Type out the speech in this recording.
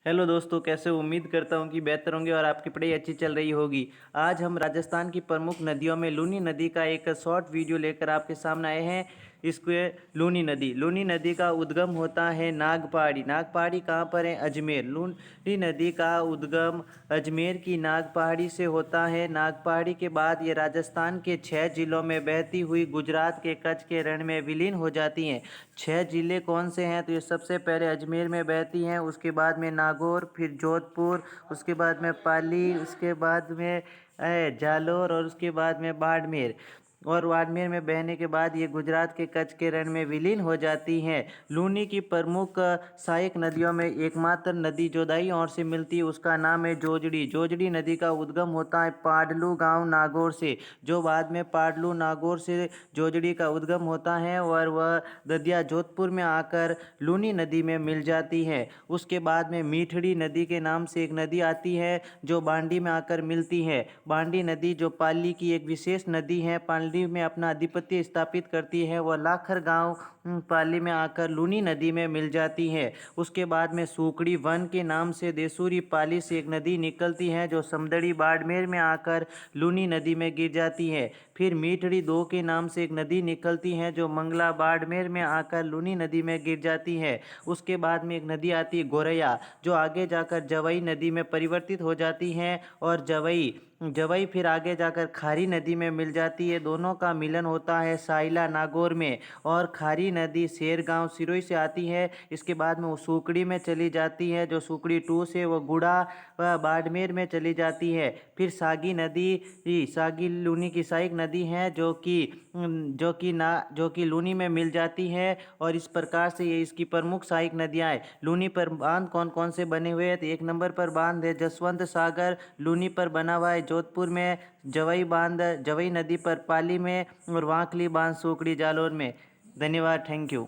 Hello दोस्तों, कैसे हो? उम्मीद करता हूँ कि बेहतर होंगे और आपकी पढ़ाई अच्छी चल रही होगी। आज हम राजस्थान की प्रमुख नदियों में लूनी नदी का एक शॉर्ट वीडियो लेकर आपके सामने आए हैं। इसको लूनी नदी का उद्गम होता है नागपहाड़ी। नागपहाड़ी कहाँ पर है? अजमेर। लूनी नदी का उद्गम अजमेर की नागपहाड़ी से होता है। नागपहाड़ी के बाद ये राजस्थान के 6 जिलों में बहती हुई गुजरात के कच्छ के रण में विलीन हो जाती हैं। 6 जिले कौन से हैं? तो ये सबसे पहले अजमेर में बहती हैं, उसके बाद में नागौर, फिर जोधपुर, उसके बाद में पाली, उसके बाद में जालोर और उसके बाद में बाड़मेर। और बाड़मेर में बहने के बाद ये गुजरात के कच्छ के रण में विलीन हो जाती हैं। लूनी की प्रमुख सहायक नदियों में एकमात्र नदी जो दाईं ओर से मिलती है उसका नाम है जोजड़ी। जोजड़ी नदी का उद्गम होता है पाडलू गांव नागौर से, जो बाद में पाडलू नागौर से जोजड़ी का उद्गम होता है और वह नदियाँ जोधपुर में आकर लूनी नदी में मिल जाती है। उसके बाद में मीठड़ी नदी के नाम से एक नदी आती है जो बांडी में आकर मिलती है। बांडी नदी जो पाली की एक विशेष नदी है, पाली में अपना आधिपत्य स्थापित करती है। वह लाखर गांव पाली में आकर लूनी नदी में मिल जाती है। उसके बाद में सूकड़ी वन के नाम से देसूरी पाली से एक नदी निकलती है जो समदड़ी बाड़मेर में आकर लूनी नदी में गिर जाती है। फिर मीठड़ी 2 के नाम से एक नदी निकलती है जो मंगला बाड़मेर में आकर लूनी नदी में गिर जाती है। उसके बाद में एक नदी आती है गोरैया, जो आगे जाकर जवई नदी में परिवर्तित हो जाती है और जवई जवई फिर आगे जाकर खारी नदी में मिल जाती है। दोनों का मिलन होता है साइला नागौर में। और खारी नदी शेरगांव सिरोही से आती है। इसके बाद में वो सूकड़ी में चली जाती है, जो सूकड़ी 2 से वो गुड़ा बाड़मेर में चली जाती है। फिर सागी नदी, सागी लूनी की सहायक नदी है जो कि लूनी में मिल जाती है। और इस प्रकार से ये इसकी प्रमुख सहायक नदियाँ हैं। लूनी पर बांध कौन कौन से बने हुए हैं? तो एक नंबर पर बांध है जसवंत सागर, लूनी पर बना हुआ है जोधपुर में। जवई बांध जवई नदी पर पाली में, और वांकली बांध सूकड़ी जालोर में। धन्यवाद, थैंक यू।